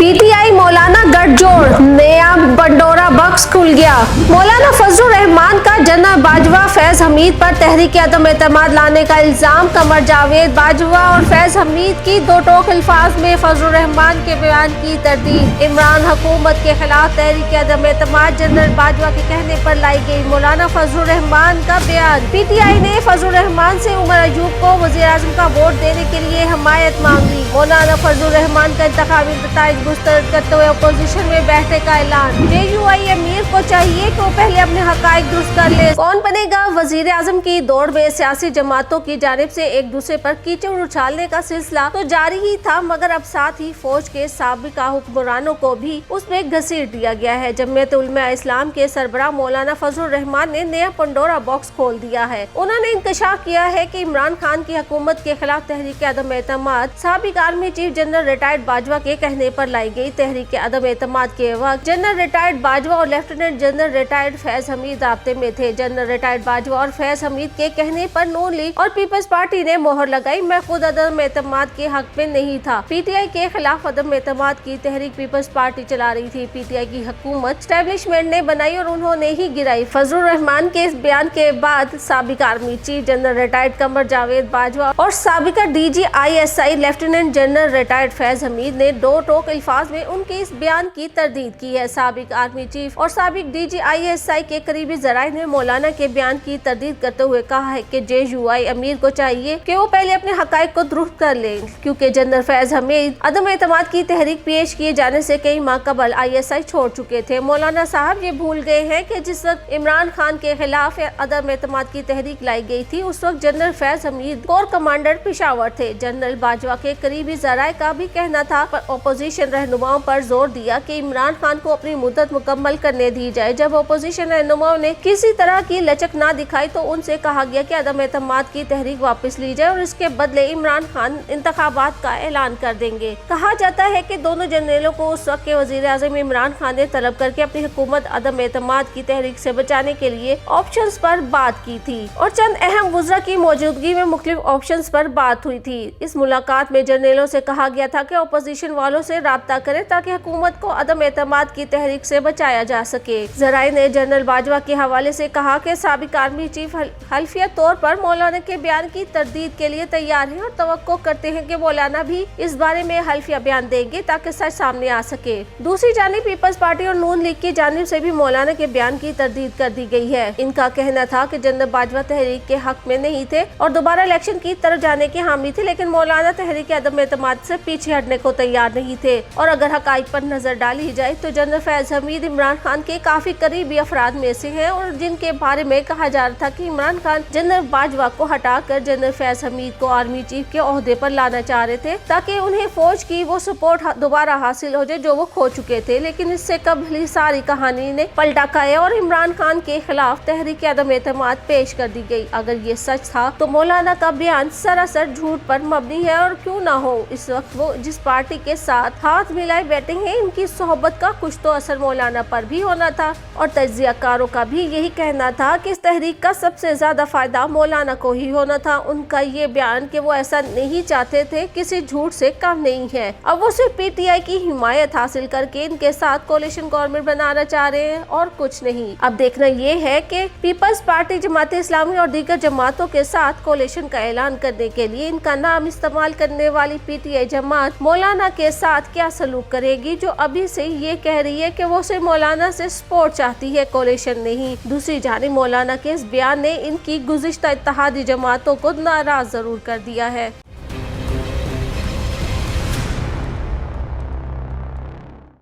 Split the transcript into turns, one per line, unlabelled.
PTI मौलाना गठजोड़, नया Pandora box खुल गया। मौलाना फजलुर रहमान का जनरल बाजवा फैज हमीद पर तहरीक अदम एतमाद लाने का इल्जाम। कमर जावेद बाजवा और फैज हमीद की दो टोक अल्फाज में फजलुर रहमान के बयान की तरदीद। इमरान हुकूमत के खिलाफ तहरीक अदम एतमाद जनरल बाजवा के कहने पर लाई गई। मौलाना फजलुर रहमान का बयान। पीटीआई ने फजलुर रहमान से उमर अयूब को वज़ीर आज़म का वोट देने के लिए हमायत मांगी। मौलाना फजलुर रहमान का इंतखाबी नताइज मुस्तरद करते हुए अपोजिशन में बैठने का ऐलान। जेयूआई अमीर को चाहिए कि वो पहले अपने हकाइक दुरुस्त कर ले। कौन बनेगा वजीर आजम की दौड़ में सियासी जमातों की जानिब से एक दूसरे पर कीचड़ उछालने का सिलसिला तो जारी ही था, मगर अब साथ ही फौज के साबिका हुक्मरानों को भी उसमें घसीट दिया गया है। जमीयत उलमा इस्लाम के सरबराह मौलाना फजलुर रहमान ने नया पंडोरा बॉक्स खोल दिया है। उन्होंने इंकशाफ किया है कि इमरान खान की हुकूमत के खिलाफ तहरीक अदम एतमाद साबिक army chief general retired Bajwa के कहने पर लाई गई। तहरीक अदम एतमाद के वक्त जनरल रिटायर्ड बाजवा और lieutenant general retired Faiz Hameed राब्ते में थे। जनरल रिटायर्ड बाजवा और फैज हमीद के कहने पर नून लीग और पीपल्स पार्टी ने मोहर लगाई। मैं खुद अदम एतमाद के हक में नहीं था। पीटीआई के खिलाफ अदम एतमाद की तहरीक पीपल्स पार्टी चला रही थी। पीटीआई की हुकूमत स्टैब्लिशमेंट ने बनाई और उन्होंने ही गिराई। फजलुर रहमान के इस बयान के बाद साबिक army chief general retired Qamar Javed Bajwa और साबिका DGISI lieutenant general retired Faiz Hamid ने दो टोक अल्फाज में उनके इस बयान की तरदीद की है। साबिक आर्मी चीफ और साबिक DGISI के करीबी जराए ने मौलाना के बयान की तरदीद करते हुए कहा है कि जेयूआई अमीर को चाहिए कि वो पहले अपने हकाइक को दुरुस्त कर ले, क्योंकि जनरल फैज हमीद अदम एतमाद की तहरीक पेश किए जाने से कई माह कबल ISI छोड़ चुके थे। मौलाना साहब ये भूल गए हैं कि जिस वक्त इमरान खान के खिलाफ अदम एतमाद की तहरीक लाई गई थी, उस वक्त general Faiz Hamid core commander Peshawar थे। जनरल बाजवा के करीबी जराए का भी कहना था, पर अपोजिशन रहनुमाओं पर जोर दिया कि इमरान खान को अपनी मुद्दत मुकम्मल करने दी जाए। जब अपोजिशन रहनुमाओं ने किसी तरह की लचक ना दिखाई तो उनसे कहा गया कि अदम एतमाद की तहरीक वापस ली जाए और इसके बदले इमरान खान इंतखाबात का ऐलान कर देंगे। कहा जाता है कि दोनों जनरलों को उस वक्त के वजीर आज़म इमरान खान ने तलब करके अपनी हुकूमत अदम एतमाद की तहरीक से बचाने के लिए ऑप्शंस पर बात की थी और चंद अहम वज़रा की मौजूदगी में मुख्तलिफ ऑप्शंस पर बात हुई थी। इस मुलाकात में जनरलों से कहा गया था कि अपोजिशन वालों से राब्ता करें ताकि हुकूमत को अदम एतमाद की तहरीक से बचाया जा सके। जराए ने जनरल बाजवा के हवाले से कहा कि साबिक आर्मी चीफ हल्फिया तौर पर मौलाना के बयान की तरदीद के लिए तैयार हैं और तवक्को करते हैं कि मौलाना भी इस बारे में हल्फिया बयान देंगे ताकि सच सामने आ सके। दूसरी जानिब पीपल्स पार्टी और नून लीग की जानिब से भी मौलाना के बयान की तरदीद कर दी गई है। इनका कहना था कि जनरल बाजवा तहरीक के हक में नहीं थे और दोबारा इलेक्शन की तरफ जाने के हामी थे, लेकिन मौलाना तहरीक अदम एतमाद से पीछे हटने को तैयार नहीं थे। और अगर हकाइक पर नजर डाली जाए तो जनरल फैज हमीद इमरान खान के काफी करीबी अफराद में से हैं और जिनके बारे में कहा जा रहा था कि इमरान खान जनरल बाजवा को हटाकर जनरल फैज हमीद को आर्मी चीफ के ओहदे पर लाना चाह रहे थे ताकि उन्हें फौज की वो सपोर्ट दोबारा हासिल हो जाए जो वो खो चुके थे। लेकिन इससे कबल सारी कहानी ने पलटा खाया और इमरान खान के खिलाफ तहरीक अदम एतमाद पेश कर दी गई। अगर ये सच था तो मौलाना का बयान सरासर झूठ पर मबनी है और क्यों ना हो, इस वक्त वो जिस पार्टी के साथ हाथ मिलाए बैठे हैं, इनकी सोहबत का कुछ तो असर मौलाना पर भी होना था। और तज्जियाकारों का भी यही कहना था कि इस तहरीक का सबसे ज्यादा फायदा मौलाना को ही होना था। उनका ये बयान कि वो ऐसा नहीं चाहते थे किसी झूठ से कम नहीं है। अब वो सिर्फ पीटीआई की हिमायत हासिल करके इनके साथ कोalition गवर्नमेंट बनाना चाह रहे हैं और कुछ नहीं। अब देखना ये है कि पीपल्स पार्टी, जमात इस्लामी और दीगर जमातों के साथ कोalition का ऐलान करने के लिए इनका नाम इस्तेमाल करने वाली पीटीआई जमात मौलाना के साथ क्या सलूक करेगी, जो अभी से ये कह रही है कि वो सिर्फ मौलाना से सपोर्ट चाहती है, कोalition नहीं। दूसरी जानिब मौलाना के इस बयान ने इनकी गुज़िश्ता इत्तेहादी जमातों को नाराज जरूर कर दिया है।